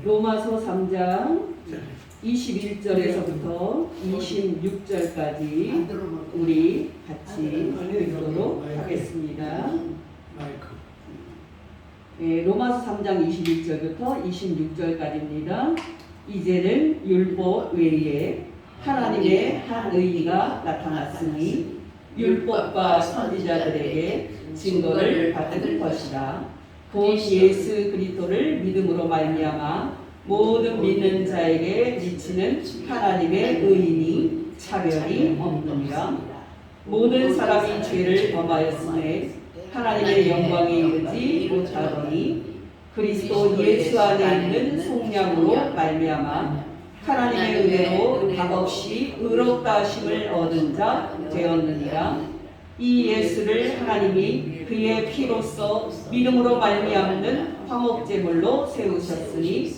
로마서 3장 21절에서부터 26절까지 우리 같이 읽도록 하겠습니다. 네, 로마서 3장 21절부터 26절까지입니다. 이제는 율법 외에 하나님의 한 의의가 나타났으니 율법과 선지자들에게 증거를 받을 것이다. 곧 예수 그리스도를 믿음으로 말미암아 모든 믿는 자에게 미치는 하나님의 의인이 차별이 없느니라. 모든 사람이 죄를 범하였으되 하나님의 영광에 이르지 못하더니 그리스도 예수 안에 있는 속량으로 말미암아 하나님의 은혜로 값없이 의롭다 하심을 얻은 자 되었느니라. 이 예수를 하나님이 그의 피로써 믿음으로 말미암는 화목제물로 세우셨으니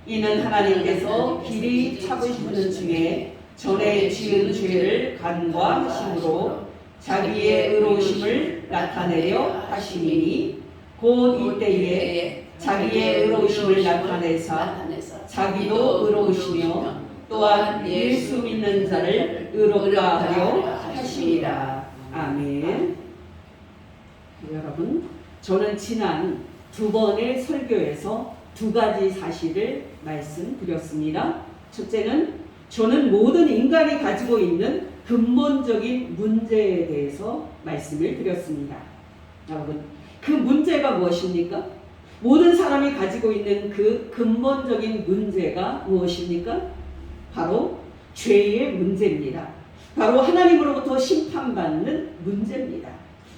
이는 하나님께서 길이 참으신 분 중에 전에 지은 죄를 간과하심으로 자기의 의로우심을 나타내려 하시니 곧 이때에 자기의 의로우심을 나타내사 자기도 의로우시며 또한 예수 믿는 자를 의롭다 하려 하시니라. 아멘. 여러분, 저는 지난 두 번의 설교에서 두 가지 사실을 말씀드렸습니다. 첫째는 저는 모든 인간이 가지고 있는 근본적인 문제에 대해서 말씀을 드렸습니다. 여러분, 그 문제가 무엇입니까? 모든 사람이 가지고 있는 그 근본적인 문제가 무엇입니까? 바로 죄의 문제입니다. 바로 하나님으로부터 심판받는 문제입니다.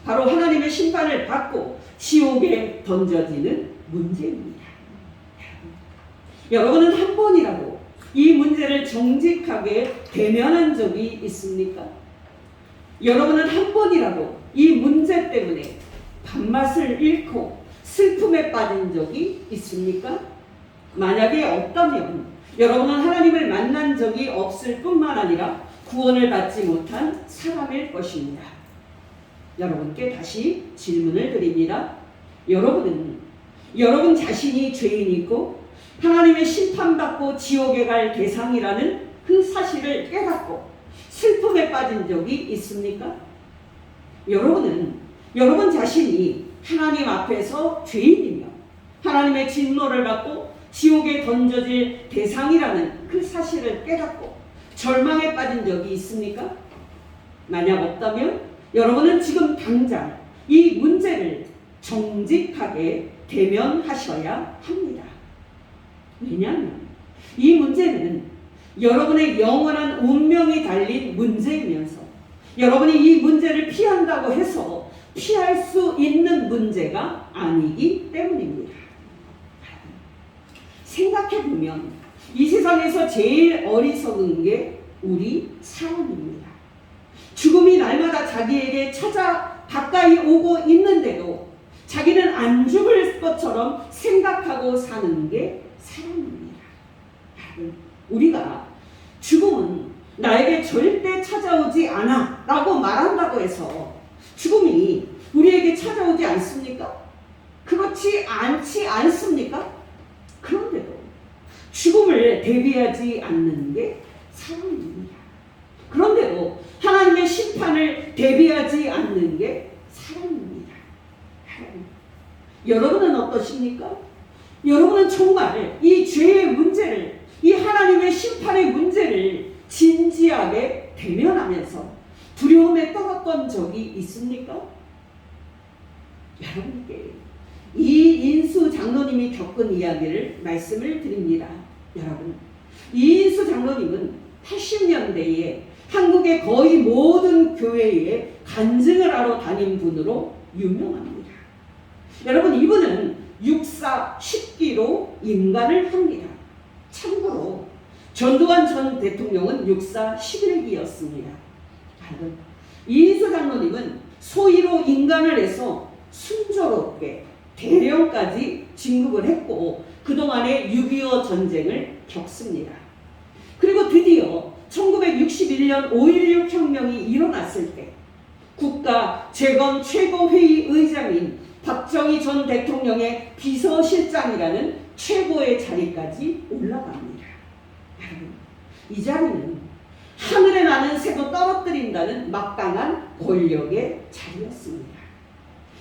바로 하나님의 심판을 받고 지옥에 던져지는 문제입니다. 여러분은 한 번이라도 이 문제를 정직하게 대면한 적이 있습니까? 여러분은 한 번이라도 이 문제 때문에 밥맛을 잃고 슬픔에 빠진 적이 있습니까? 만약에 없다면 여러분은 하나님을 만난 적이 없을 뿐만 아니라 구원을 받지 못한 사람일 것입니다. 여러분께 다시 질문을 드립니다. 여러분 자신이 죄인이고 하나님의 심판받고 지옥에 갈 대상이라는 그 사실을 깨닫고 슬픔에 빠진 적이 있습니까? 여러분 자신이 하나님 앞에서 죄인이며 하나님의 진노를 받고 지옥에 던져질 대상이라는 그 사실을 깨닫고 절망에 빠진 적이 있습니까? 만약 없다면 여러분은 지금 당장 이 문제를 정직하게 대면하셔야 합니다. 왜냐하면 이 문제는 여러분의 영원한 운명이 달린 문제이면서 여러분이 이 문제를 피한다고 해서 피할 수 있는 문제가 아니기 때문입니다. 생각해보면 이 세상에서 제일 어리석은 게 우리 사람입니다. 죽음이 날마다 자기에게 찾아 가까이 오고 있는데도 자기는 안 죽을 것처럼 생각하고 사는 게 사람입니다. 우리가 죽음은 나에게 절대 찾아오지 않아 라고 말한다고 해서 죽음이 우리에게 찾아오지 않습니까? 그렇지 않지 않습니까? 그런데도 죽음을 대비하지 않는 게 사람입니다. 그런데도 하나님의 심판을 대비하지 않는 게 사람입니다. 여러분은 어떠십니까? 여러분은 정말 이 죄의 문제를, 이 하나님의 심판의 문제를 진지하게 대면하면서 두려움에 떨었던 적이 있습니까? 여러분께 이인수 장로님이 겪은 이야기를 말씀을 드립니다. 여러분, 이인수 장로님은 80년대에 한국의 거의 모든 교회에 간증을 하러 다닌 분으로 유명합니다. 여러분, 이분은 육사 10기로 인간을 합니다. 참고로 전두환 전 대통령은 육사 11기였습니다. 이인수 장로님은 소위로 인간을 해서 순조롭게 대령까지 진급을 했고 그동안의 6.25 전쟁을 겪습니다. 그리고 드디어 1961년 5.16 혁명이 일어났을 때 국가 재건 최고회의 의장인 박정희 전 대통령의 비서실장이라는 최고의 자리까지 올라갑니다. 여러분, 이 자리는 하늘에 나는 새도 떨어뜨린다는 막강한 권력의 자리였습니다.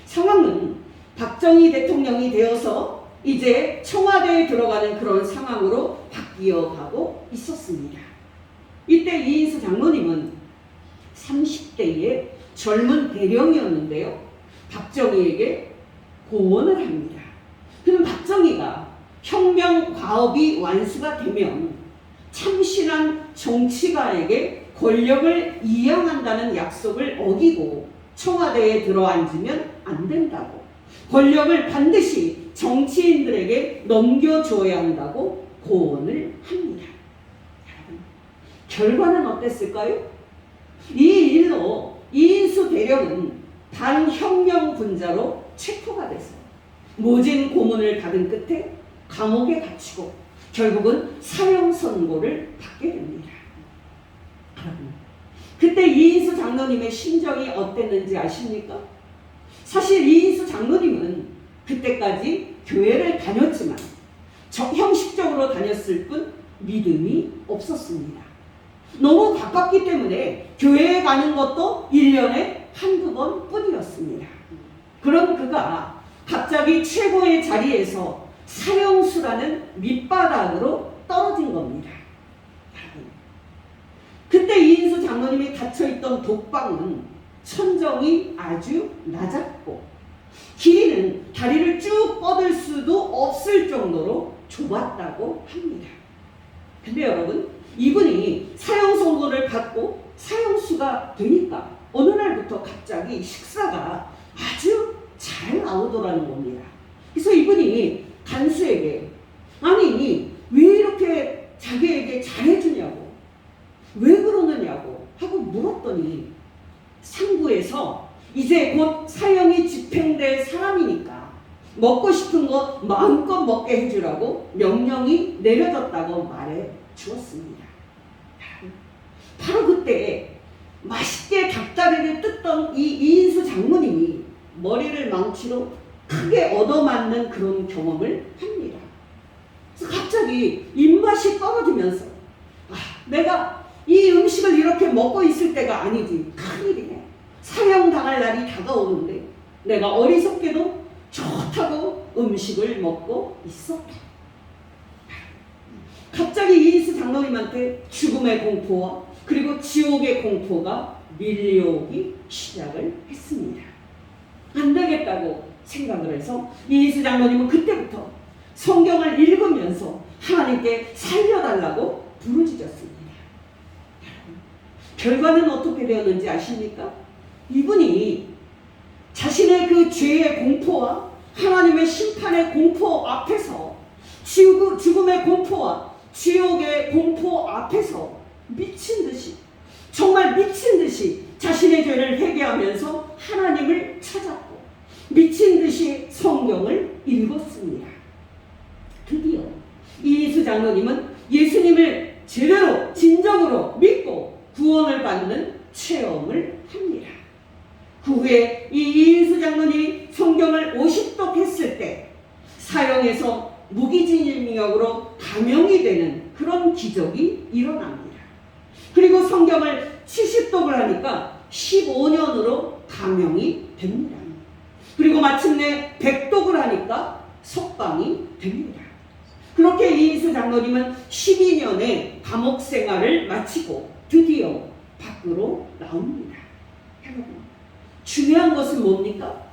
상황은 박정희 대통령이 되어서 이제 청와대에 들어가는 그런 상황으로 바뀌어 가고 있었습니다. 이때 이인수 장로님은 30대의 젊은 대령이었는데요. 박정희에게 고언을 합니다. 그럼 박정희가 혁명 과업이 완수가 되면 참신한 정치가에게 권력을 이양한다는 약속을 어기고 청와대에 들어앉으면 안 된다고, 권력을 반드시 정치인들에게 넘겨줘야 한다고 고언을 합니다. 결과는 어땠을까요? 이 일로 이인수 대령은 반혁명 분자로 체포가 돼서 모진 고문을 받은 끝에 감옥에 갇히고 결국은 사형 선고를 받게 됩니다. 그때 이인수 장로님의 심정이 어땠는지 아십니까? 사실 이인수 장로님은 그때까지 교회를 다녔지만 형식적으로 다녔을 뿐 믿음이 없었습니다. 너무 가깝기 때문에 교회에 가는 것도 1년에 한두 번 뿐이었습니다. 그럼 그가 갑자기 최고의 자리에서 사형수라는 밑바닥으로 떨어진 겁니다. 그때 이인수 장로님이 갇혀있던 독방은 천정이 아주 낮았고 길이는 다리를 쭉 뻗을 수도 없을 정도로 좁았다고 합니다. 근데 여러분, 이분이 사형 선고를 받고 사형수가 되니까 어느 날부터 갑자기 식사가 아주 잘 나오더라는 겁니다. 그래서 이분이 간수에게 아니 왜 이렇게 자기에게 잘해주냐고, 왜 그러느냐고 하고 물었더니 상부에서 이제 곧 사형이 집행될 사람이니까 먹고 싶은 거 마음껏 먹게 해주라고 명령이 내려졌다고 말해 주었습니다. 바로 그때 맛있게 닭다리를 뜯던 이 이인수 장모님이 머리를 망치로 크게 얻어맞는 그런 경험을 합니다. 그래서 갑자기 입맛이 떨어지면서 내가 이 음식을 이렇게 먹고 있을 때가 아니지, 큰일이네. 사형당할 날이 다가오는데 내가 어리석게도 좋다고 음식을 먹고 있었다. 갑자기 이인수 장로님한테 죽음의 공포와 그리고 지옥의 공포가 밀려오기 시작을 했습니다. 안 되겠다고 생각을 해서 이인수 장로님은 그때부터 성경을 읽으면서 하나님께 살려달라고 부르짖었습니다. 결과는 어떻게 되었는지 아십니까? 이분이 자신의 그 죄의 공포와 하나님의 심판의 공포 앞에서, 죽음의 공포와 지옥의 공포 앞에서 미친 듯이, 정말 미친 듯이 자신의 죄를 회개하면서 하나님을 찾았고 미친 듯이 성경을 읽었습니다. 드디어 이인수 장로님은 예수님을 제대로 진정으로 믿고 구원을 받는 체험을 합니다. 그 후에 이 이인수 장로님이 성경을 50독 했을 때 사형에서 무기징역으로 감형이 되는 그런 기적이 일어납니다. 그리고 성경을 70독을 하니까 15년으로 감형이 됩니다. 그리고 마침내 100독을 하니까 석방이 됩니다. 그렇게 이인수 장로님은 12년의 감옥 생활을 마치고 드디어 밖으로 나옵니다. 여러분, 중요한 것은 뭡니까?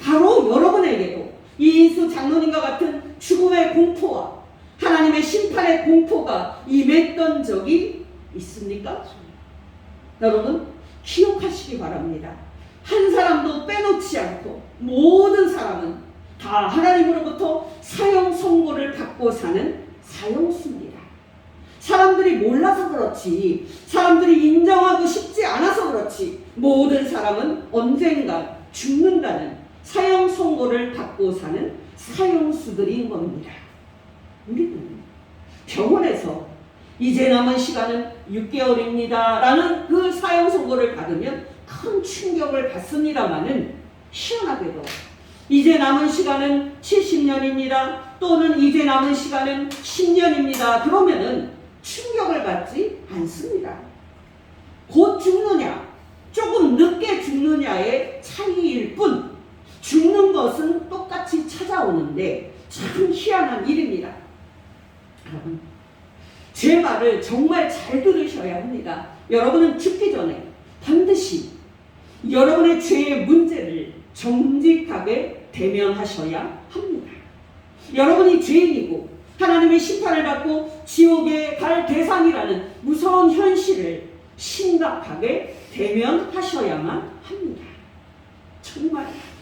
바로 여러분에게도 이인수 장로님과 같은 죽음의 공포와 하나님의 심판의 공포가 임했던 적이 있습니까? 여러분, 기억하시기 바랍니다. 한 사람도 빼놓지 않고 모든 사람은 다 하나님으로부터 사형 선고를 받고 사는 사형수입니다. 사람들이 몰라서 그렇지, 사람들이 인정하고 싶지 않아서 그렇지, 모든 사람은 언젠가 죽는다는 사형 선고를 받고 사는 사형수들인 겁니다. 우리는 병원에서 이제 남은 시간은 6개월입니다 라는 그 사형 선고를 받으면 큰 충격을 받습니다마는 희한하게도 이제 남은 시간은 70년입니다, 또는 이제 남은 시간은 10년입니다. 그러면은 충격을 받지 않습니다. 곧 죽느냐, 조금 늦게 죽느냐의 차이일 뿐 죽는 것은 똑같이 찾아오는데 참 희한한 일입니다. 여러분, 제 말을 정말 잘 들으셔야 합니다. 여러분은 죽기 전에 반드시 여러분의 죄의 문제를 정직하게 대면하셔야 합니다. 여러분이 죄인이고 하나님의 심판을 받고 지옥에 갈 대상이라는 무서운 현실을 심각하게 대면하셔야만 합니다.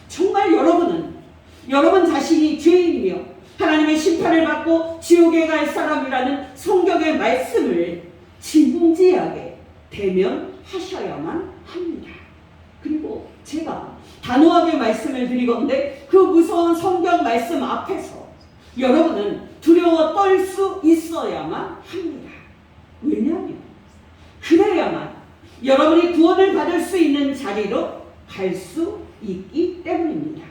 정말 여러분은 여러분 자신이 죄인이며 하나님의 심판을 받고 지옥에 갈 사람이라는 성경의 말씀을 진지하게 대면하셔야만 합니다. 그리고 제가 단호하게 말씀을 드리건대 그 무서운 성경 말씀 앞에서 여러분은 두려워 떨 수 있어야만 합니다. 왜냐하면 그래야만 여러분이 구원을 받을 수 있는 자리로 갈 수 있기 때문입니다.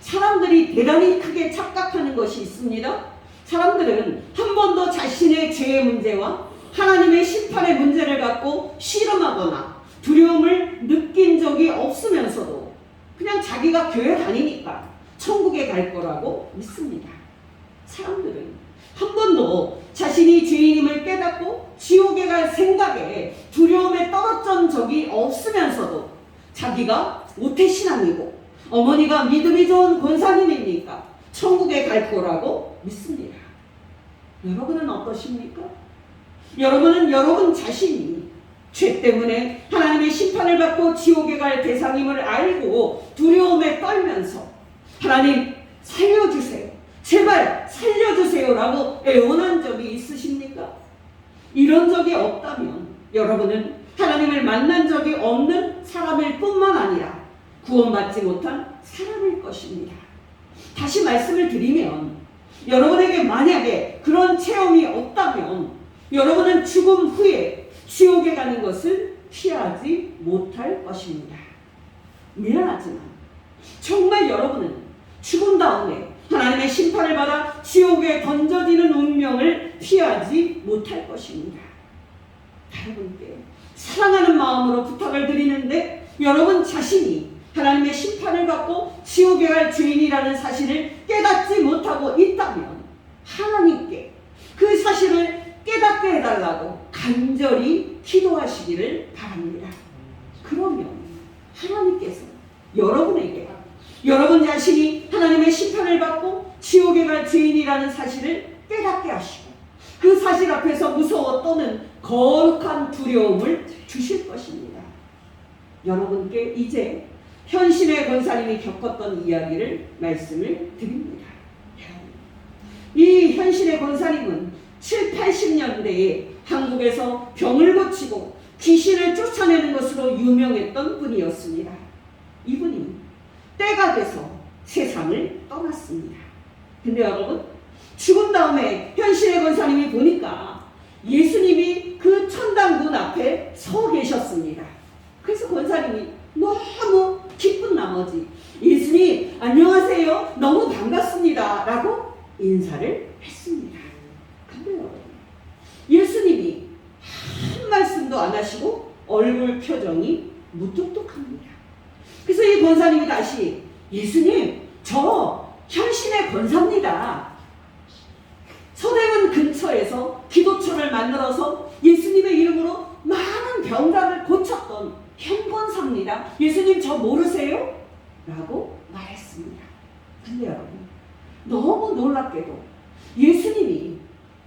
사람들이 대단히 크게 착각하는 것이 있습니다. 사람들은 한 번도 자신의 죄의 문제와 하나님의 심판의 문제를 갖고 씨름하거나 두려움을 느낀 적이 없으면서도 그냥 자기가 교회 다니니까 천국에 갈 거라고 믿습니다. 사람들은 한 번도 자신이 죄인임을 깨닫고 지옥에 갈 생각에 두려움에 떨어진 적이 없으면서도 자기가 모태신앙이고 어머니가 믿음이 좋은 권사님이니까 천국에 갈 거라고 믿습니다. 여러분은 어떠십니까? 여러분은 여러분 자신이 죄 때문에 하나님의 심판을 받고 지옥에 갈 대상임을 알고 두려움에 떨면서 하나님 살려주세요, 제발 살려주세요라고 애원한 적이 있으십니까? 이런 적이 없다면 여러분은 하나님을 만난 적이 없는 사람일 뿐만 아니라 구원받지 못한 사람일 것입니다. 다시 말씀을 드리면 여러분에게 만약에 그런 체험이 없다면 여러분은 죽음 후에 지옥에 가는 것을 피하지 못할 것입니다. 미안하지만 정말 여러분은 죽은 다음에 하나님의 심판을 받아 지옥에 던져지는 운명을 피하지 못할 것입니다. 여러분께 사랑하는 마음으로 부탁을 드리는데 여러분 자신이 하나님의 심판을 받고 지옥에 갈 죄인이라는 사실을 깨닫지 못하고 있다면 하나님께 그 사실을 깨닫게 해달라고 간절히 기도하시기를 바랍니다. 그러면 하나님께서 여러분에게 여러분 자신이 하나님의 심판을 받고 지옥에 갈 죄인이라는 사실을 깨닫게 하시고 그 사실 앞에서 무서워 떠는 거룩한 두려움을 주실 것입니다. 여러분께 이제 현신의 권사님이 겪었던 이야기를 말씀을 드립니다. 이 현신의 권사님은 7, 80년대에 한국에서 병을 고치고 귀신을 쫓아내는 것으로 유명했던 분이었습니다. 이분이 때가 돼서 세상을 떠났습니다. 근데 여러분, 죽은 다음에 현신의 권사님이 보니까 예수님이 그 천당 문 앞에 서 계셨습니다. 그래서 권사님이 너무 기쁜 나머지 예수님 안녕하세요, 너무 반갑습니다 라고 인사를 했습니다. 근데 여러분, 예수님이 한 말씀도 안 하시고 얼굴 표정이 무뚝뚝합니다. 그래서 이 권사님이 다시 예수님 저 현신의 권사입니다. 서대문 근처에서 기도처를 만들어서 예수님의 이름으로 많은 병자를 고쳤던 현권사입니다. 예수님 저 모르세요? 라고 말했습니다. 근데 여러분, 너무 놀랍게도 예수님이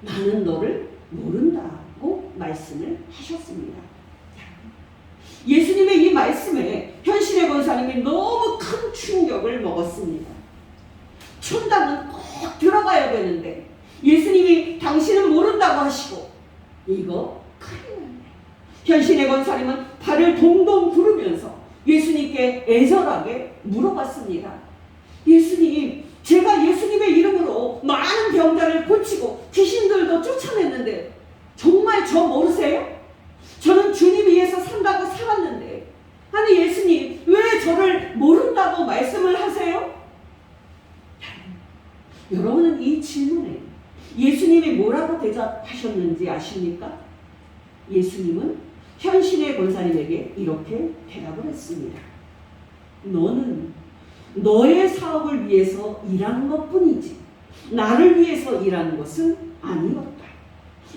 나는 너를 모른다고 말씀을 하셨습니다. 예수님의 이 말씀에 현신의 권사님이 너무 큰 충격을 먹었습니다. 천당은 꼭 들어가야 되는데 예수님이 당신은 모른다고 하시고 이거 큰일 났네. 현신의 권사님은 발을 동동 구르면서 예수님께 애절하게 물어봤습니다. 예수님, 제가 예수님의 이름으로 많은 병자를 고치고 귀신들도 쫓아냈는데 정말 저 모르세요? 저는 주님 위해서 산다고 살았는데 아니 예수님 왜 저를 모른다고 말씀을 하세요? 여러분은 이 질문에 예수님이 뭐라고 대답하셨는지 아십니까? 예수님은 현신의 권사님에게 이렇게 대답을 했습니다. 너는 너의 사업을 위해서 일하는 것뿐이지 나를 위해서 일하는 것은 아니었다.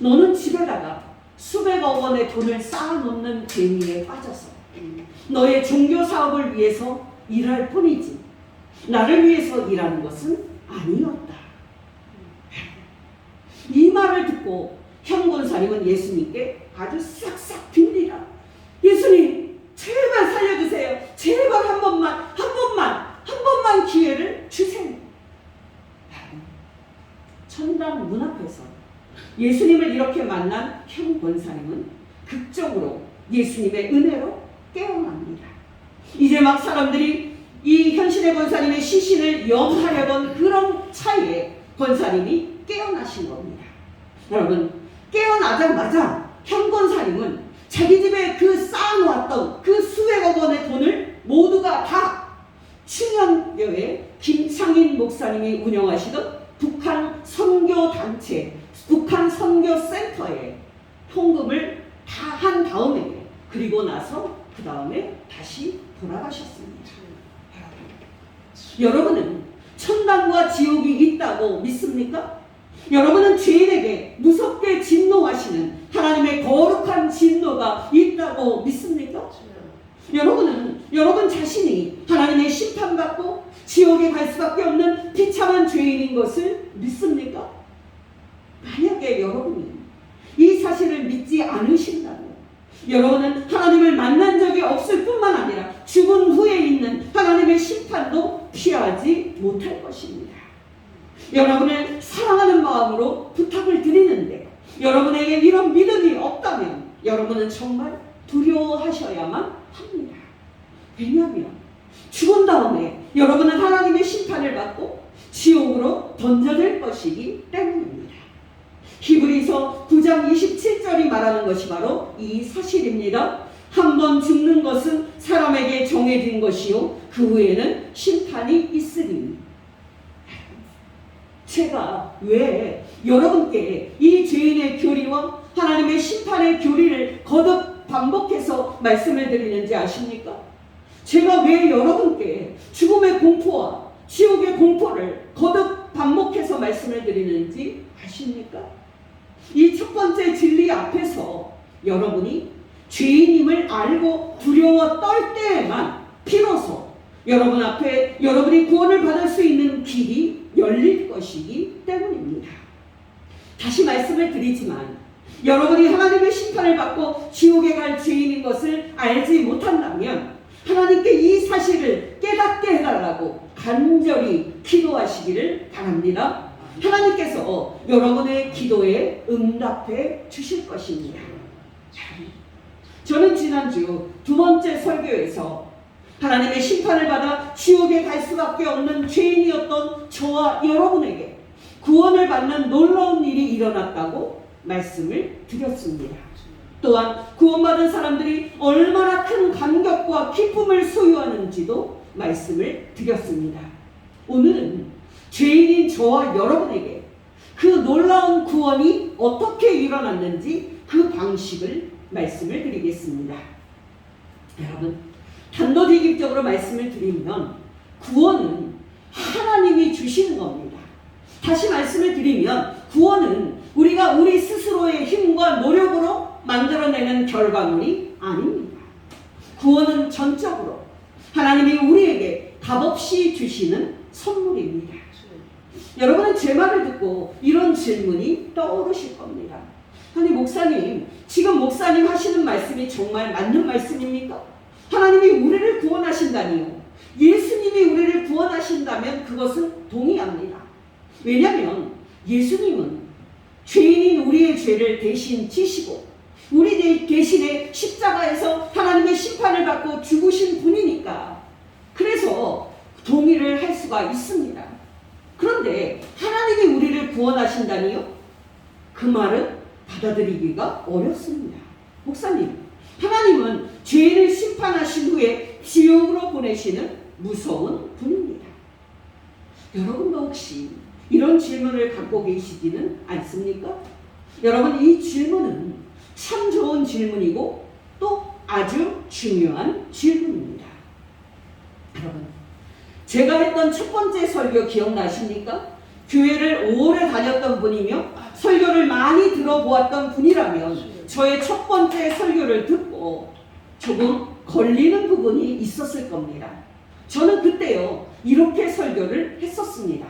너는 집에다가 수백억 원의 돈을 쌓아놓는 재미에 빠져서 너의 종교 사업을 위해서 일할 뿐이지 나를 위해서 일하는 것은 아니었다. 이 말을 듣고 현 권사님은 예수님께 아주 싹싹 빕니다. 예수님, 제발 살려주세요. 제발 한 번만 기회를 주세요. 천당 문 앞에서 예수님을 이렇게 만난 현 권사님은 극적으로 예수님의 은혜로 깨어납니다. 이제 막 사람들이 이 현신의 권사님의 시신을 염하려던 그런 차이에 권사님이 깨어나신 겁니다. 여러분, 깨어나자마자 현 권사님은 자기 집에 그 쌓아놓았던 그 수백억 원의 돈을 모두가 다 춘천교회 김창인 목사님이 운영하시던 북한 선교단체, 북한 선교센터에 헌금을 다 한 다음에 그리고 나서 그 다음에 다시 돌아가셨습니다. 여러분은 천당과 지옥이 있다고 믿습니까? 여러분은 죄인에게 무섭게 진노하시는 하나님의 거룩한 진노가 있다고 믿습니까? 여러분은 여러분 자신이 하나님의 심판받고 지옥에 갈 수밖에 없는 비참한 죄인인 것을 믿습니까? 만약에 여러분이 이 사실을 믿지 않으신다면 여러분은 하나님을 만난 적이 없을 뿐만 아니라 죽은 후에 있는 하나님의 심판도 피하지 못할 것입니다. 여러분을 사랑하는 마음으로 부탁을 드리는데 여러분에게 이런 믿음이 없다면 여러분은 정말 두려워하셔야만 합니다. 왜냐하면 죽은 다음에 여러분은 하나님의 심판을 받고 지옥으로 던져질 것이기 때문입니다. 히브리서 9장 27절이 말하는 것이 바로 이 사실입니다. 한 번 죽는 것은 사람에게 정해진 것이요 그 후에는 심판이 있으니. 제가 왜 여러분께 이 죄인의 교리와 하나님의 심판의 교리를 거듭 반복해서 말씀을 드리는지 아십니까? 제가 왜 여러분께 죽음의 공포와 지옥의 공포를 거듭 반복해서 말씀을 드리는지 아십니까? 이 첫 번째 진리 앞에서 여러분이 죄인임을 알고 두려워 떨 때에만 비로소 여러분 앞에 여러분이 구원을 받을 수 있는 길이 열릴 것이기 때문입니다. 다시 말씀을 드리지만 여러분이 하나님의 심판을 받고 지옥에 갈 죄인인 것을 알지 못한다면 하나님께 이 사실을 깨닫게 해달라고 간절히 기도하시기를 바랍니다. 하나님께서 여러분의 기도에 응답해 주실 것입니다. 저는 지난주 두 번째 설교에서 하나님의 심판을 받아 지옥에 갈 수밖에 없는 죄인이었던 저와 여러분에게 구원을 받는 놀라운 일이 일어났다고 말씀을 드렸습니다. 또한 구원받은 사람들이 얼마나 큰 감격과 기쁨을 소유하는지도 말씀을 드렸습니다. 오늘은 죄인인 저와 여러분에게 그 놀라운 구원이 어떻게 일어났는지 그 방식을 말씀을 드리겠습니다. 여러분, 단도직입적으로 말씀을 드리면 구원은 하나님이 주시는 겁니다. 다시 말씀을 드리면 구원은 우리가 우리 스스로의 힘과 노력으로 만들어내는 결과물이 아닙니다. 구원은 전적으로 하나님이 우리에게 값없이 주시는 선물입니다. 여러분은 제 말을 듣고 이런 질문이 떠오르실 겁니다. 아니 목사님, 지금 목사님 하시는 말씀이 정말 맞는 말씀입니까? 하나님이 우리를 구원하신다니요. 예수님이 우리를 구원하신다면 그것은 동의합니다. 왜냐하면 예수님은 죄인인 우리의 죄를 대신 지시고 우리 대신에 십자가에서 하나님의 심판을 받고 죽으신 분이니까 그래서 동의를 할 수가 있습니다. 그런데 하나님이 우리를 구원하신다니요? 그 말은 받아들이기가 어렵습니다. 목사님, 하나님은 죄인을 심판하신 후에 지옥으로 보내시는 무서운 분입니다. 여러분도 혹시 이런 질문을 갖고 계시지는 않습니까? 여러분, 이 질문은 참 좋은 질문이고 또 아주 중요한 질문입니다. 여러분, 제가 했던 첫 번째 설교 기억나십니까? 교회를 오래 다녔던 분이며 설교를 많이 들어보았던 분이라면 저의 첫 번째 설교를 듣고 조금 걸리는 부분이 있었을 겁니다. 저는 그때요 이렇게 설교를 했었습니다.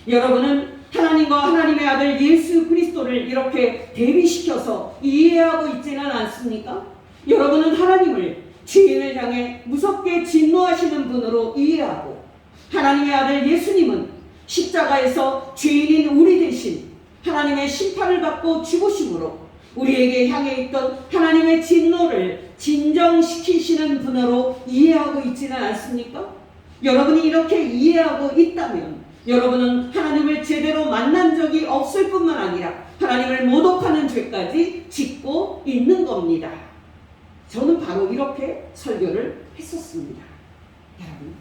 여러분은 하나님과 하나님의 아들 예수 그리스도를 이렇게 대비시켜서 이해하고 있지는 않습니까? 여러분은 하나님을 죄인을 향해 무섭게 진노하시는 분으로 이해하고, 하나님의 아들 예수님은 십자가에서 죄인인 우리 대신 하나님의 심판을 받고 죽으심으로 우리에게 향해 있던 하나님의 진노를 진정시키시는 분으로 이해하고 있지는 않습니까? 여러분이 이렇게 이해하고 있다면 여러분은 하나님을 제대로 만난 적이 없을 뿐만 아니라 하나님을 모독하는 죄까지 짓고 있는 겁니다. 저는 바로 이렇게 설교를 했었습니다. 여러분,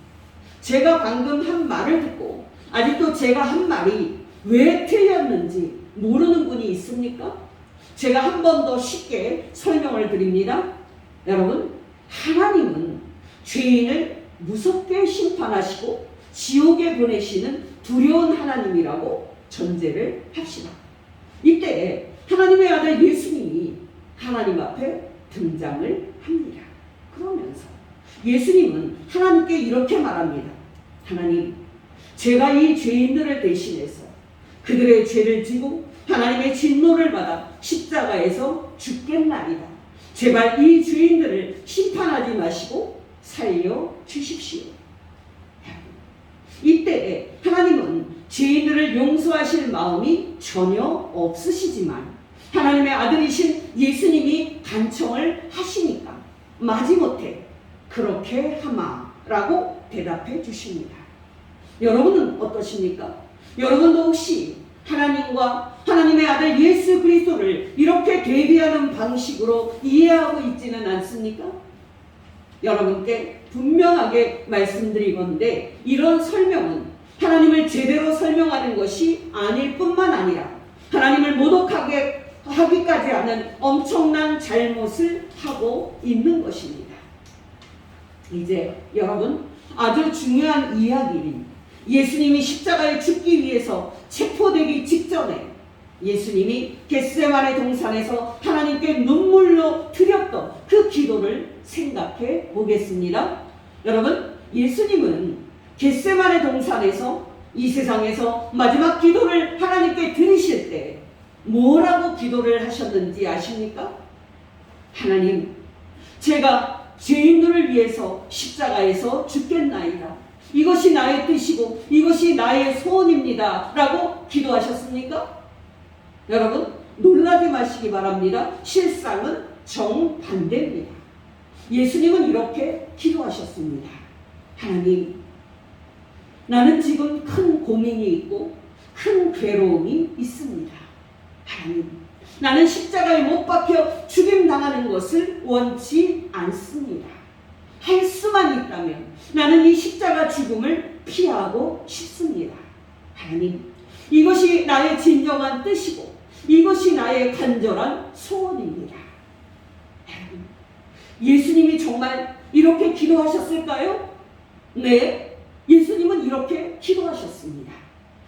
제가 방금 한 말을 듣고 아직도 제가 한 말이 왜 틀렸는지 모르는 분이 있습니까? 제가 한 번 더 쉽게 설명을 드립니다. 여러분, 하나님은 죄인을 무섭게 심판하시고 지옥에 보내시는 두려운 하나님이라고 전제를 합시다. 이때 하나님의 아들 예수님이 하나님 앞에 등장을 합니다. 그러면서 예수님은 하나님께 이렇게 말합니다. 하나님, 제가 이 죄인들을 대신해서 그들의 죄를 지고 하나님의 진노를 받아 십자가에서 죽겠나이다. 제발 이 죄인들을 심판하지 마시고 살려주십시오. 이때 하나님은 죄인들을 용서하실 마음이 전혀 없으시지만 하나님의 아들이신 예수님이 간청을 하시니까 마지못해 그렇게 하마라고 대답해 주십니다. 여러분은 어떠십니까? 여러분도 혹시 하나님과 하나님의 아들 예수 그리스도를 이렇게 대비하는 방식으로 이해하고 있지는 않습니까? 여러분께 분명하게 말씀드리건대 이런 설명은 하나님을 제대로 설명하는 것이 아닐 뿐만 아니라 하나님을 모독하게 하기까지 하는 엄청난 잘못을 하고 있는 것입니다. 이제 여러분, 아주 중요한 이야기인 예수님이 십자가에 죽기 위해서 체포되기 직전에 예수님이 겟세마네 동산에서 하나님께 눈물로 드렸던 그 기도를 생각해 보겠습니다. 여러분, 예수님은 겟세마네 동산에서 이 세상에서 마지막 기도를 하나님께 드리실 때 뭐라고 기도를 하셨는지 아십니까? 하나님, 제가 죄인들을 위해서 십자가에서 죽겠나이다. 이것이 나의 뜻이고 이것이 나의 소원입니다. 라고 기도하셨습니까? 여러분, 놀라지 마시기 바랍니다. 실상은 정반대입니다. 예수님은 이렇게 기도하셨습니다. 하나님, 나는 지금 큰 고민이 있고 큰 괴로움이 있습니다. 하나님, 나는 십자가에 못 박혀 죽임당하는 것을 원치 않습니다. 할 수만 있다면 나는 이 십자가 죽음을 피하고 싶습니다. 하나님, 이것이 나의 진정한 뜻이고 이것이 나의 간절한 소원입니다. 여러분, 예수님이 정말 이렇게 기도하셨을까요? 네, 예수님은 이렇게 기도하셨습니다.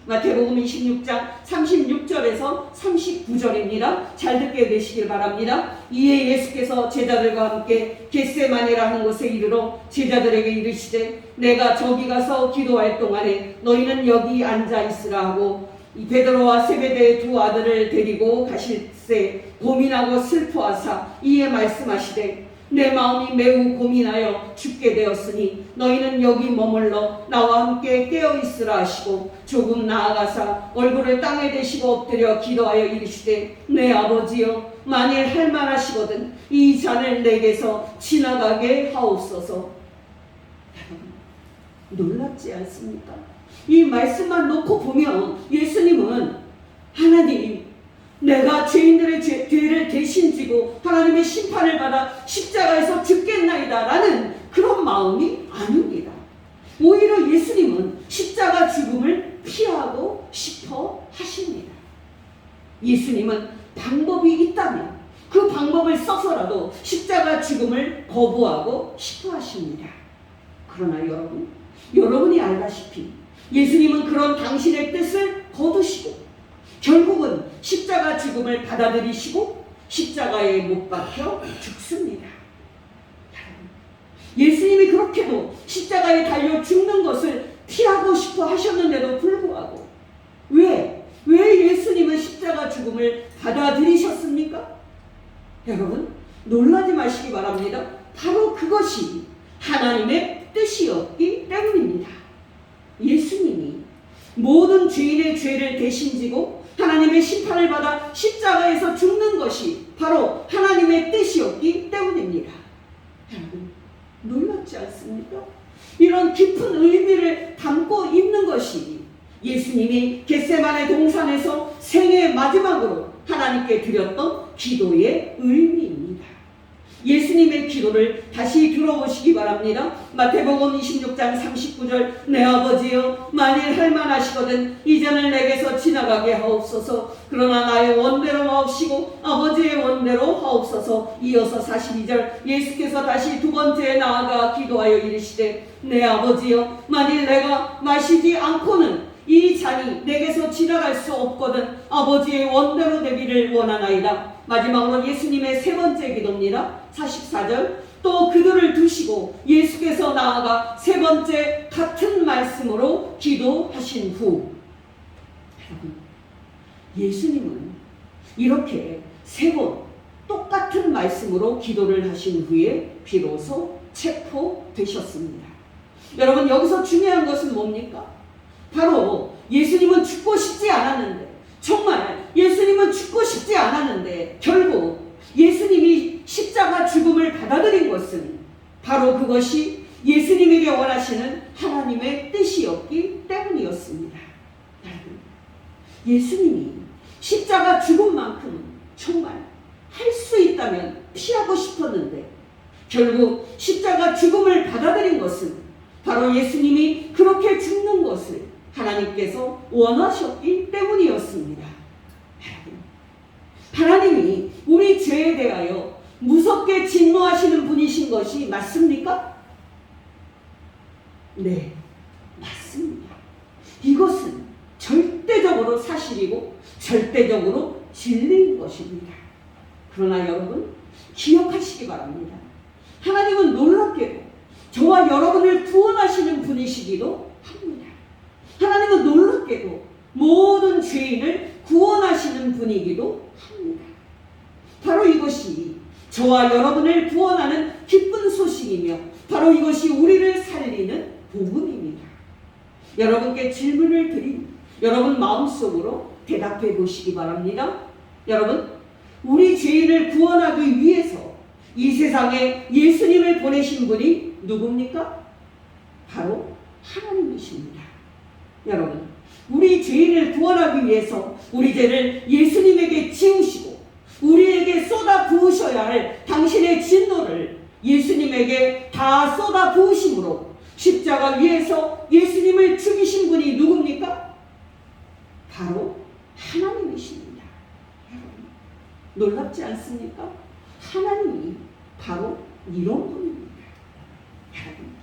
마태복음 26장 36절에서 39절입니다. 잘 듣게 되시길 바랍니다. 이에 예수께서 제자들과 함께 겟세마네라는 곳에 이르러 제자들에게 이르시되 내가 저기 가서 기도할 동안에 너희는 여기 앉아 있으라 하고 베드로와 세베대의 두 아들을 데리고 가실새 고민하고 슬퍼하사 이에 말씀하시되 내 마음이 매우 고민하여 죽게 되었으니 너희는 여기 머물러 나와 함께 깨어있으라 하시고 조금 나아가사 얼굴을 땅에 대시고 엎드려 기도하여 이르시되 내 아버지여, 만일 할만하시거든 이 잔을 내게서 지나가게 하옵소서. 놀랍지 않습니까? 이 말씀만 놓고 보면 예수님은 하나님, 내가 죄인들의 죄를 대신 지고 하나님의 심판을 받아 십자가에서 죽겠나이다 라는 그런 마음이 아닙니다. 오히려 예수님은 십자가 죽음을 피하고 예수님은 방법이 있다면 그 방법을 써서라도 십자가 죽음을 거부하고 싶어 하십니다. 그러나 여러분이 알다시피 예수님은 그런 당신의 뜻을 거두시고 결국은 십자가 죽음을 받아들이시고 십자가에 못 박혀 죽습니다. 예수님이 그렇게도 십자가에 달려 죽는 것을 피하고 싶어 하셨는데도 불구하고 왜 예수님은 십자가 죽음을 받아들이셨습니까? 여러분, 놀라지 마시기 바랍니다. 바로 그것이 하나님의 뜻이었기 때문입니다. 예수님이 모든 죄인의 죄를 대신 지고 하나님의 심판을 받아 십자가에서 죽는 것이 바로 하나님의 뜻이었기 때문입니다. 여러분, 놀랍지 않습니까? 이런 깊은 의미를 담고 있는 것이 예수님이 겟세마네 동산에서 생애 마지막으로 하나님께 드렸던 기도의 의미입니다. 예수님의 기도를 다시 들어보시기 바랍니다. 마태복음 26장 39절 내 아버지여 만일 할만하시거든 이전을 내게서 지나가게 하옵소서. 그러나 나의 원대로 하옵시고 아버지의 원대로 하옵소서. 이어서 42절 예수께서 다시 두 번째 나아가 기도하여 이르시되 내 아버지여 만일 내가 마시지 않고는 이 잔이 내게서 지나갈 수 없거든 아버지의 원대로 되기를 원하나이다. 마지막으로 예수님의 세 번째 기도입니다. 44절 또 그들을 두시고 예수께서 나아가 세 번째 같은 말씀으로 기도하신 후 여러분, 예수님은 이렇게 세 번 똑같은 말씀으로 기도를 하신 후에 비로소 체포되셨습니다. 여러분, 여기서 중요한 것은 뭡니까? 바로 예수님은 죽고 싶지 않았는데, 정말 예수님은 죽고 싶지 않았는데 결국 예수님이 십자가 죽음을 받아들인 것은 바로 그것이 예수님에게 원하시는 하나님의 뜻이었기 때문이었습니다. 여러분, 예수님이 십자가 죽음만큼 정말 할 수 있다면 피하고 싶었는데 결국 십자가 죽음을 받아들인 것은 바로 예수님이 그렇게 죽는 것을 하나님께서 원하셨기 때문이었습니다. 하나님이 우리 죄에 대하여 무섭게 진노하시는 분이신 것이 맞습니까? 네, 맞습니다. 이것은 절대적으로 사실이고 절대적으로 진리인 것입니다. 그러나 여러분, 기억하시기 바랍니다. 하나님은 놀랍게도 저와 여러분을 구원하시는 분이시기도 합니다. 하나님은 놀랍게도 모든 죄인을 구원하시는 분이기도 합니다. 바로 이것이 저와 여러분을 구원하는 기쁜 소식이며 바로 이것이 우리를 살리는 복음입니다. 여러분께 질문을 드린 여러분 마음속으로 대답해 보시기 바랍니다. 여러분, 우리 죄인을 구원하기 위해서 이 세상에 예수님을 보내신 분이 누굽니까? 바로 하나님이십니다. 여러분, 우리 죄인을 구원하기 위해서 우리 죄를 예수님에게 지우시고 우리에게 쏟아 부으셔야 할 당신의 진노를 예수님에게 다 쏟아 부으심으로 십자가 위에서 예수님을 죽이신 분이 누굽니까? 바로 하나님이십니다. 여러분, 놀랍지 않습니까? 하나님이 바로 이런 분입니다. 여러분,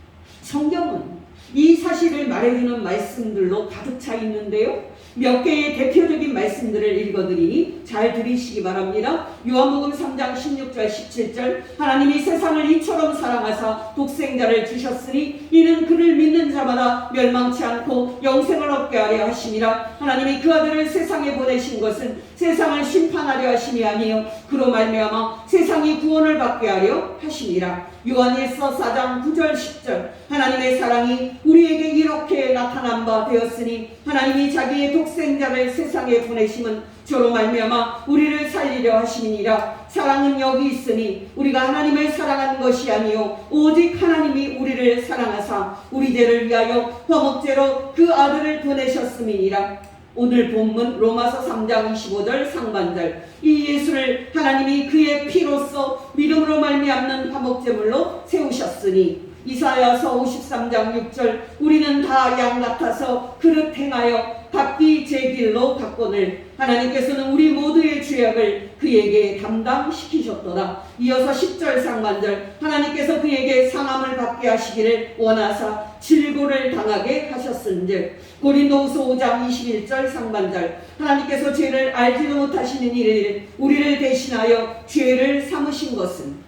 성경은 이 사실을 말해주는 말씀들로 가득 차 있는데요. 몇 개의 대표적인 말씀들을 읽어드리니 잘 들으시기 바랍니다. 요한복음 3장 16절 17절 하나님이 세상을 이처럼 사랑하사 독생자를 주셨으니 이는 그를 믿는 자마다 멸망치 않고 영생을 얻게 하려 하심이라. 하나님이 그 아들을 세상에 보내신 것은 세상을 심판하려 하심이 아니요 그로 말미암아 세상이 구원을 받게 하려 하심이라. 요한일서 4장 9절 10절 하나님의 사랑이 우리에게 이렇게 나타난 바 되었으니 하나님이 자기의 독생자를 세상에 보내심은 저로 말미암아 우리를 살리려 하심이니라. 사랑은 여기 있으니 우리가 하나님을 사랑한 것이 아니요 오직 하나님이 우리를 사랑하사 우리 죄를 위하여 화목제로 그 아들을 보내셨음이니라. 오늘 본문 로마서 3장 25절 상반절 이 예수를 하나님이 그의 피로써 믿음으로 말미암는 화목제물로 세우셨으니. 이사야서 53장 6절 우리는 다 양 같아서 그릇 행하여 각기 제 길로 갔고 사건을 하나님께서는 우리 모두의 죄악을 그에게 담당시키셨도다. 이어서 10절 상반절 하나님께서 그에게 상함을 받게 하시기를 원하사 질고를 당하게 하셨은즉 고린도후서 5장 21절 상반절 하나님께서 죄를 알지도 못하시는 이를 우리를 대신하여 죄를 삼으신 것은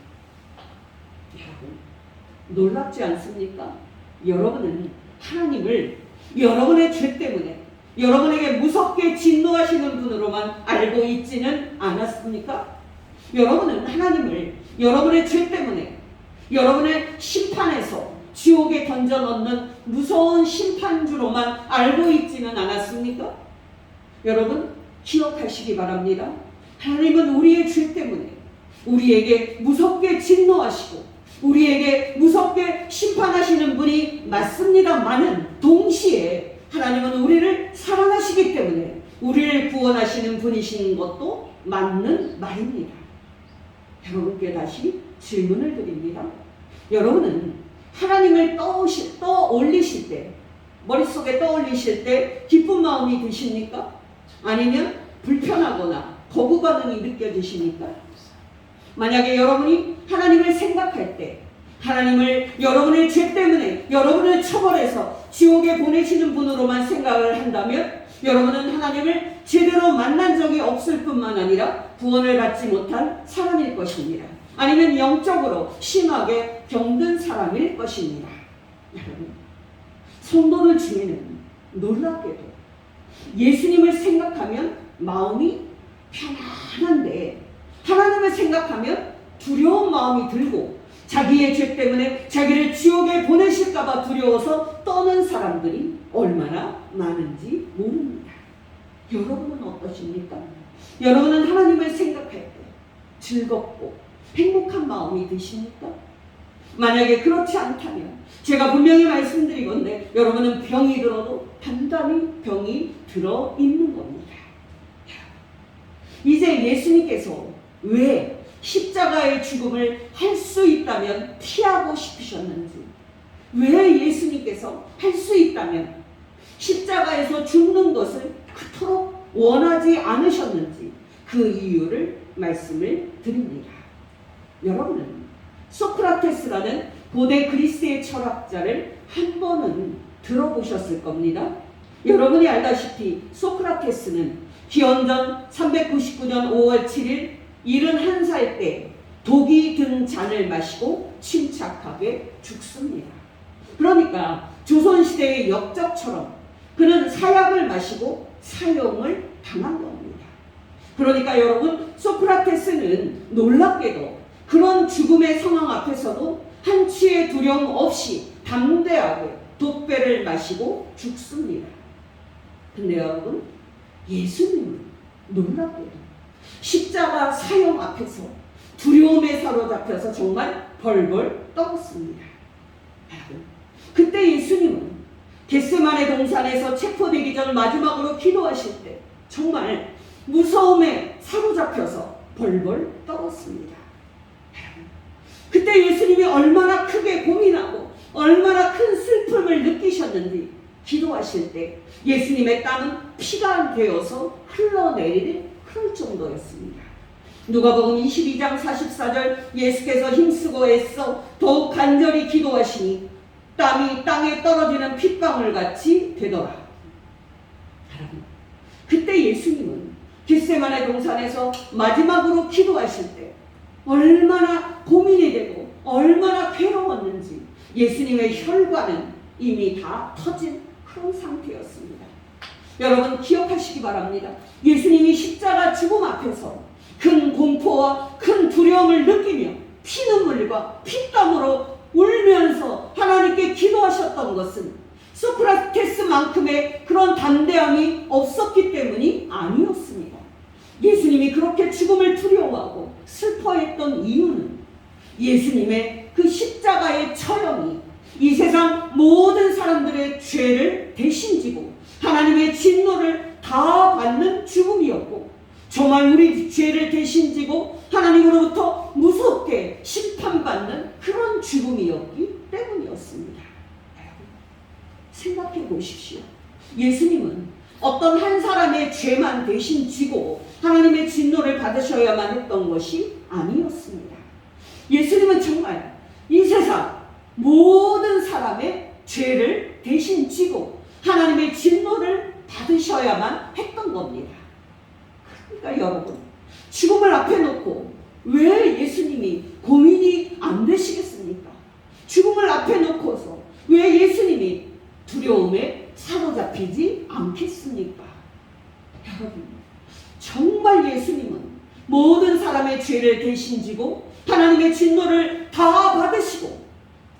놀랍지 않습니까? 여러분은 하나님을 여러분의 죄 때문에 여러분에게 무섭게 진노하시는 분으로만 알고 있지는 않았습니까? 여러분은 하나님을 여러분의 죄 때문에 여러분의 심판에서 지옥에 던져 넣는 무서운 심판주로만 알고 있지는 않았습니까? 여러분 기억하시기 바랍니다. 하나님은 우리의 죄 때문에 우리에게 무섭게 진노하시고 우리에게 무섭게 심판하시는 분이 맞습니다만은 동시에 하나님은 우리를 사랑하시기 때문에 우리를 구원하시는 분이신 것도 맞는 말입니다. 여러분께 다시 질문을 드립니다. 여러분은 하나님을 떠올리실 때 머릿속에 떠올리실 때 기쁜 마음이 드십니까? 아니면 불편하거나 거부 반응이 느껴지십니까? 만약에 여러분이 하나님을 생각할 때 하나님을 여러분의 죄 때문에 여러분을 처벌해서 지옥에 보내시는 분으로만 생각을 한다면 여러분은 하나님을 제대로 만난 적이 없을 뿐만 아니라 구원을 받지 못한 사람일 것입니다. 아니면 영적으로 심하게 병든 사람일 것입니다. 여러분, 성도들 중에는 놀랍게도 예수님을 생각하면 마음이 편안한데 하나님을 생각하면 두려운 마음이 들고 자기의 죄 때문에 자기를 지옥에 보내실까봐 두려워서 떠는 사람들이 얼마나 많은지 모릅니다. 여러분은 어떠십니까? 여러분은 하나님을 생각할 때 즐겁고 행복한 마음이 드십니까? 만약에 그렇지 않다면 제가 분명히 말씀드리건데 여러분은 병이 들어도 단단히 병이 들어 있는 겁니다. 이제 예수님께서 왜 십자가의 죽음을 할 수 있다면 피하고 싶으셨는지, 왜 예수님께서 할 수 있다면 십자가에서 죽는 것을 그토록 원하지 않으셨는지 그 이유를 말씀을 드립니다. 여러분은 소크라테스라는 고대 그리스의 철학자를 한 번은 들어보셨을 겁니다. 여러분이 알다시피 소크라테스는 기원전 399년 5월 7일 71살 때 독이 든 잔을 마시고 침착하게 죽습니다. 그러니까 조선시대의 역적처럼 그는 사약을 마시고 사형을 당한 겁니다. 그러니까 여러분 소크라테스는 놀랍게도 그런 죽음의 상황 앞에서도 한치의 두려움 없이 담대하게 독배를 마시고 죽습니다. 근데 여러분 예수님은 놀랍게도 십자가 사형 앞에서 두려움에 사로잡혀서 정말 벌벌 떨었습니다. 그때 예수님은 겟세마네 동산에서 체포되기 전 마지막으로 기도하실 때 정말 무서움에 사로잡혀서 벌벌 떨었습니다. 그때 예수님이 얼마나 크게 고민하고 얼마나 큰 슬픔을 느끼셨는지 기도하실 때 예수님의 땀은 피가 되어서 흘러내릴 그럴 정도였습니다. 누가복음 22장 44절 예수께서 힘쓰고 애써 더욱 간절히 기도하시니 땀이 땅에 떨어지는 핏방울 같이 되더라. 여러분, 그때 예수님은 겟세마네 동산에서 마지막으로 기도하실 때 얼마나 고민이 되고 얼마나 괴로웠는지 예수님의 혈관은 이미 다 터진 그런 상태였습니다. 여러분 기억하시기 바랍니다. 예수님이 십자가 죽음 앞에서 큰 공포와 큰 두려움을 느끼며 피눈물과 피땀으로 울면서 하나님께 기도하셨던 것은 소크라테스만큼의 그런 담대함이 없었기 때문이 아니었습니다. 예수님이 그렇게 죽음을 두려워하고 슬퍼했던 이유는 예수님의 그 십자가의 처형이 이 세상 모든 사람들의 죄를 대신 지고 하나님의 진노를 다 받는 죽음이었고 정말 우리 죄를 대신 지고 하나님으로부터 무섭게 심판받는 그런 죽음이었기 때문이었습니다. 생각해 보십시오. 예수님은 어떤 한 사람의 죄만 대신 지고 하나님의 진노를 받으셔야만 했던 것이 아니었습니다. 예수님은 정말 이 세상 모든 사람의 죄를 대신 지고 하나님의 진노를 받으셔야만 했던 겁니다. 그러니까 여러분, 죽음을 앞에 놓고 왜 예수님이 고민이 안 되시겠습니까? 죽음을 앞에 놓고서 왜 예수님이 두려움에 사로잡히지 않겠습니까? 여러분, 정말 예수님은 모든 사람의 죄를 대신 지고 하나님의 진노를 다 받으시고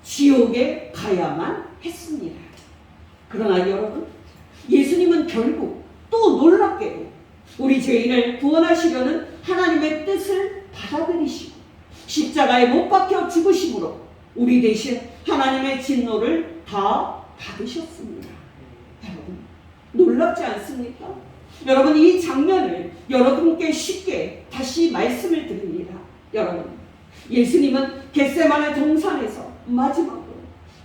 지옥에 가야만 했습니다. 그러나 여러분, 예수님은 결국 또 놀랍게도 우리 죄인을 구원하시려는 하나님의 뜻을 받아들이시고 십자가에 못 박혀 죽으심으로 우리 대신 하나님의 진노를 다 받으셨습니다. 여러분, 놀랍지 않습니까? 여러분, 이 장면을 여러분께 쉽게 다시 말씀을 드립니다. 여러분, 예수님은 겟세마네 동산에서 마지막으로,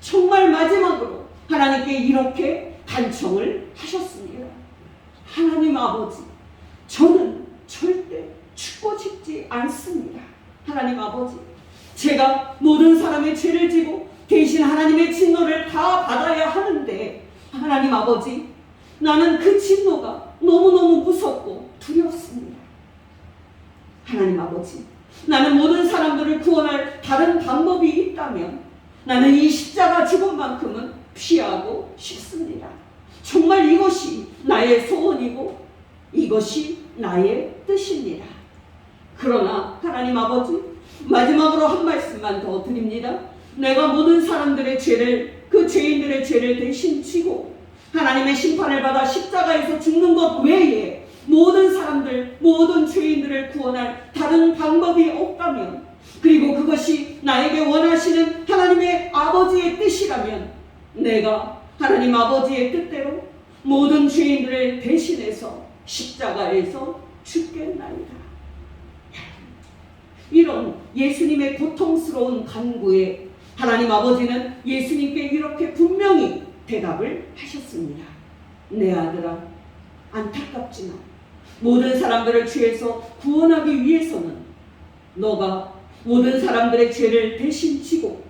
정말 마지막으로 하나님께 이렇게 간청을 하셨습니다. 하나님 아버지, 저는 절대 죽고 싶지 않습니다. 하나님 아버지, 제가 모든 사람의 죄를 지고 대신 하나님의 진노를 다 받아야 하는데 하나님 아버지, 나는 그 진노가 너무너무 무섭고 두렵습니다. 하나님 아버지, 나는 모든 사람들을 구원할 다른 방법이 있다면 나는 이 십자가 죽음만큼은 피하고 싶습니다. 정말 이것이 나의 소원이고 이것이 나의 뜻입니다. 그러나 하나님 아버지, 마지막으로 한 말씀만 더 드립니다. 내가 모든 사람들의 죄를, 그 죄인들의 죄를 대신 지고 하나님의 심판을 받아 십자가에서 죽는 것 외에 모든 사람들, 모든 죄인들을 구원할 다른 방법이 없다면, 그리고 그것이 나에게 원하시는 하나님의 아버지의 뜻이라면 내가 하나님 아버지의 뜻대로 모든 죄인들을 대신해서 십자가에서 죽겠나이다. 이런 예수님의 고통스러운 간구에 하나님 아버지는 예수님께 이렇게 분명히 대답을 하셨습니다. 내 아들아, 안타깝지만 모든 사람들을 죄에서 구원하기 위해서는 너가 모든 사람들의 죄를 대신 지고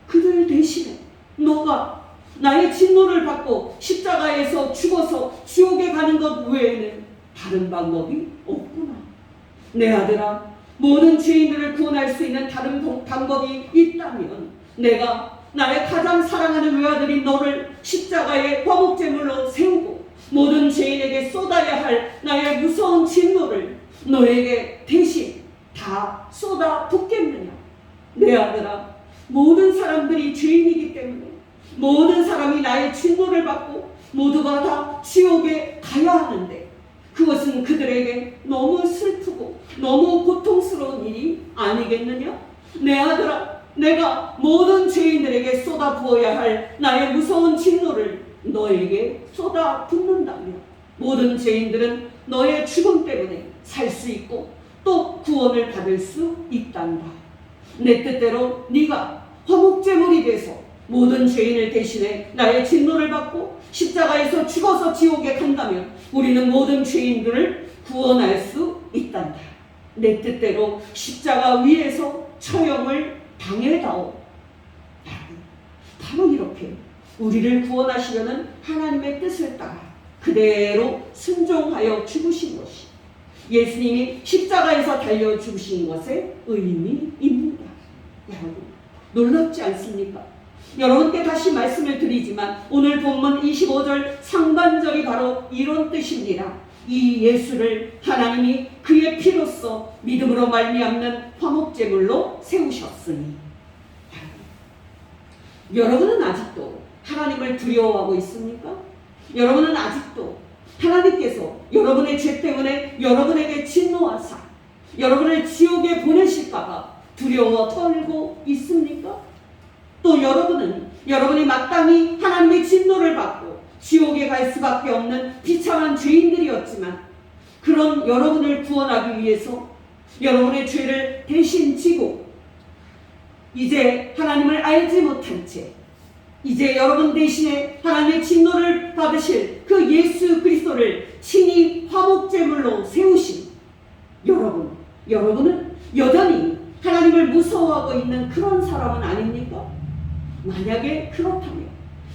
그들 대신에 너가 나의 진노를 받고 십자가에서 죽어서 지옥에 가는 것 외에는 다른 방법이 없구나. 내 아들아, 모든 죄인들을 구원할 수 있는 다른 방법이 있다면 내가 나의 가장 사랑하는 외아들인 너를 십자가의 화목제물로 세우고 모든 죄인에게 쏟아야 할 나의 무서운 진노를 너에게 대신 다 쏟아 붓겠느냐. 내 아들아, 모든 사람들이 죄인이기 때문에 모든 사람이 나의 진노를 받고 모두가 다 지옥에 가야 하는데 그것은 그들에게 너무 슬프고 너무 고통스러운 일이 아니겠느냐? 내 아들아, 내가 모든 죄인들에게 쏟아부어야 할 나의 무서운 진노를 너에게 쏟아붓는다면 모든 죄인들은 너의 죽음 때문에 살 수 있고 또 구원을 받을 수 있단다. 내 뜻대로 네가 화목제물이 돼서 모든 죄인을 대신해 나의 진노를 받고 십자가에서 죽어서 지옥에 간다면 우리는 모든 죄인들을 구원할 수 있단다. 내 뜻대로 십자가 위에서 처형을 당해다오. 바로 이렇게 우리를 구원하시려는 하나님의 뜻을 따라 그대로 순종하여 죽으신 것이 예수님이 십자가에서 달려 죽으신 것의 의미입니다. 여러분, 놀랍지 않습니까? 여러분께 다시 말씀을 드리지만 오늘 본문 25절 상반절이 바로 이런 뜻입니다. 이 예수를 하나님이 그의 피로써 믿음으로 말미암는 화목제물로 세우셨으니. 여러분은 아직도 하나님을 두려워하고 있습니까? 여러분은 아직도 하나님께서 여러분의 죄 때문에 여러분에게 진노하사 여러분을 지옥에 보내실까봐 두려워 떨고 있습니까? 또 여러분은 여러분이 마땅히 하나님의 진노를 받고 지옥에 갈 수밖에 없는 비참한 죄인들이었지만 그런 여러분을 구원하기 위해서 여러분의 죄를 대신 지고 이제 하나님을 알지 못한 채 이제 여러분 대신에 하나님의 진노를 받으실 그 예수 그리스도를 친히 화목제물로 세우신 여러분은 여전히 하나님을 무서워하고 있는 그런 사람은 아닙니까? 만약에 그렇다면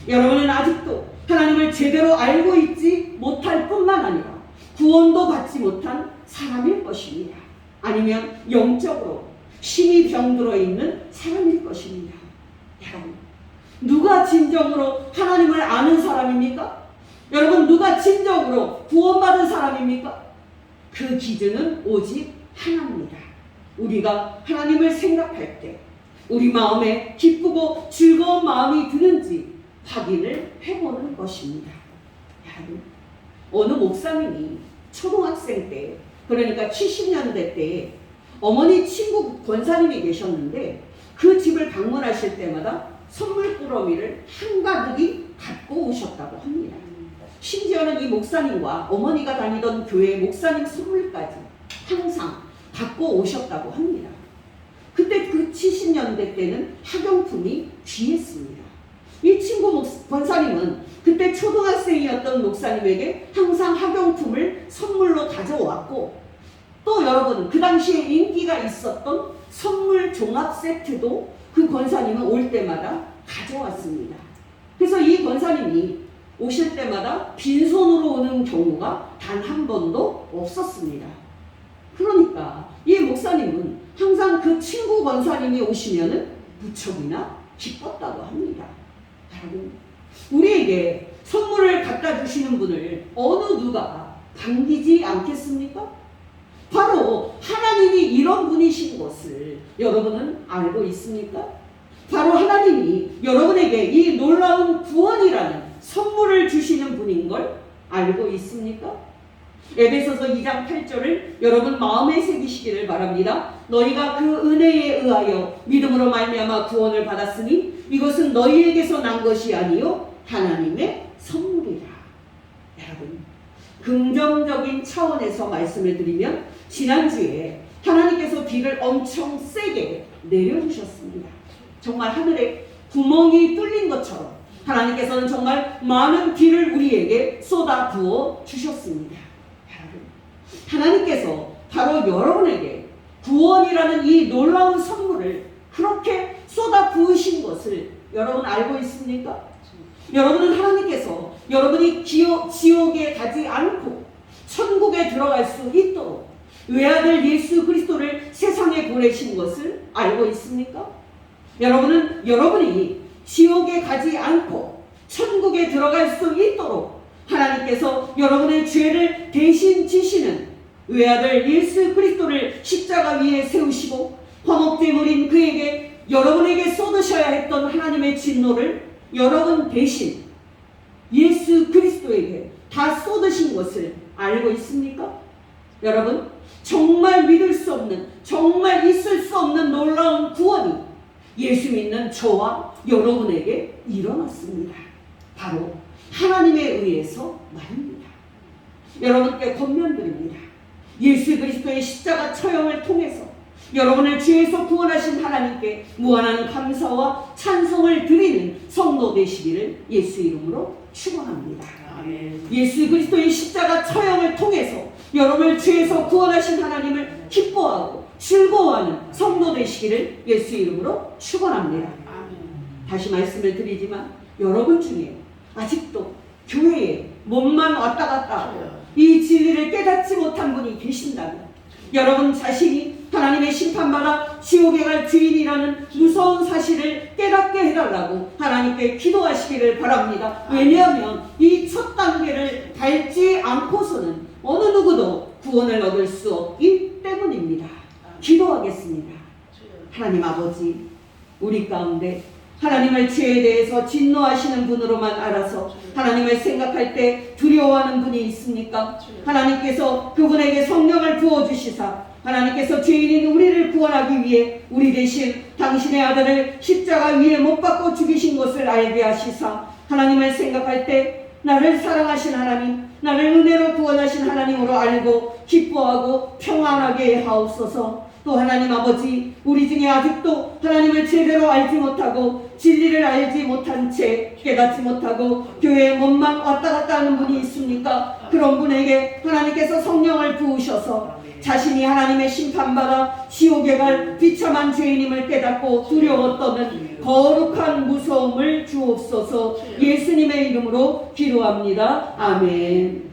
여러분은 아직도 하나님을 제대로 알고 있지 못할 뿐만 아니라 구원도 받지 못한 사람일 것입니다. 아니면 영적으로 심히 병들어 있는 사람일 것입니다. 여러분, 누가 진정으로 하나님을 아는 사람입니까? 여러분, 누가 진정으로 구원받은 사람입니까? 그 기준은 오직 하나입니다. 우리가 하나님을 생각할 때 우리 마음에 기쁘고 즐거운 마음이 드는지 확인을 해보는 것입니다. 여러분, 어느 목사님이 초등학생 때, 그러니까 70년대 때 어머니 친구 권사님이 계셨는데 그 집을 방문하실 때마다 선물 꾸러미를 한가득이 갖고 오셨다고 합니다. 심지어는 이 목사님과 어머니가 다니던 교회 목사님 선물까지 항상 갖고 오셨다고 합니다. 그때 그 70년대 때는 학용품이 귀했습니다. 이 친구 권사님은 그때 초등학생이었던 목사님에게 항상 학용품을 선물로 가져왔고, 또 여러분, 그 당시에 인기가 있었던 선물 종합 세트도 그 권사님은 올 때마다 가져왔습니다. 그래서 이 권사님이 오실 때마다 빈손으로 오는 경우가 단 한 번도 없었습니다. 그러니까 이 목사님은 항상 그 친구 권사님이 오시면은 무척이나 기뻤다고 합니다. 여러분, 우리에게 선물을 갖다 주시는 분을 어느 누가 반기지 않겠습니까? 바로 하나님이 이런 분이신 것을 여러분은 알고 있습니까? 바로 하나님이 여러분에게 이 놀라운 구원이라는 선물을 주시는 분인 걸 알고 있습니까? 에베소서 2장 8절을 여러분 마음에 새기시기를 바랍니다. 너희가 그 은혜에 의하여 믿음으로 말미암아 구원을 받았으니 이것은 너희에게서 난 것이 아니요 하나님의 선물이라. 여러분, 긍정적인 차원에서 말씀을 드리면 지난주에 하나님께서 비를 엄청 세게 내려주셨습니다. 정말 하늘에 구멍이 뚫린 것처럼 하나님께서는 정말 많은 비를 우리에게 쏟아 부어 주셨습니다. 여러분, 하나님께서 바로 여러분에게 구원이라는 이 놀라운 선물을 그렇게 쏟아 부으신 것을 여러분 알고 있습니까? 여러분은 하나님께서 여러분이 지옥에 가지 않고 천국에 들어갈 수 있도록 외아들 예수 그리스도를 세상에 보내신 것을 알고 있습니까? 여러분은 여러분이 지옥에 가지 않고 천국에 들어갈 수 있도록 하나님께서 여러분의 죄를 대신 지시는 외아들 예수 그리스도를 십자가 위에 세우시고 화목제물인 그에게 여러분에게 쏟으셔야 했던 하나님의 진노를 여러분 대신 예수 그리스도에게 다 쏟으신 것을 알고 있습니까? 여러분, 정말 믿을 수 없는, 정말 있을 수 없는 놀라운 구원이 예수 믿는 저와 여러분에게 일어났습니다. 바로 하나님에 의해서 말입니다. 여러분께 권면드립니다. 예수 그리스도의 십자가 처형을 통해서 여러분을 죄에서 구원하신 하나님께 무한한 감사와 찬송을 드리는 성도 되시기를 예수 이름으로 축원합니다. 예수 그리스도의 십자가 처형을 통해서 여러분을 죄에서 구원하신 하나님을 기뻐하고 즐거워하는 성도 되시기를 예수 이름으로 축원합니다. 다시 말씀을 드리지만 여러분 중에 아직도 교회에 몸만 왔다 갔다 이 진리를 깨닫지 못한 분이 계신다면 여러분 자신이 하나님의 심판받아 지옥에 갈 주인이라는 무서운 사실을 깨닫게 해달라고 하나님께 기도하시기를 바랍니다. 왜냐하면 이 첫 단계를 밟지 않고서는 어느 누구도 구원을 얻을 수 없기 때문입니다. 기도하겠습니다. 하나님 아버지, 우리 가운데 하나님을 죄에 대해서 진노하시는 분으로만 알아서 하나님을 생각할 때 두려워하는 분이 있습니까? 하나님께서 그분에게 성령을 부어주시사 하나님께서 죄인인 우리를 구원하기 위해 우리 대신 당신의 아들을 십자가 위에 못 박고 죽이신 것을 알게 하시사 하나님을 생각할 때 나를 사랑하신 하나님, 나를 은혜로 구원하신 하나님으로 알고 기뻐하고 평안하게 하옵소서. 또 하나님 아버지, 우리 중에 아직도 하나님을 제대로 알지 못하고 진리를 알지 못한 채 깨닫지 못하고 교회에 몸만 왔다 갔다 하는 분이 있습니까? 그런 분에게 하나님께서 성령을 부으셔서 자신이 하나님의 심판받아 지옥에 갈 비참한 죄인임을 깨닫고 두려워 떠는 거룩한 무서움을 주옵소서. 예수님의 이름으로 기도합니다. 아멘.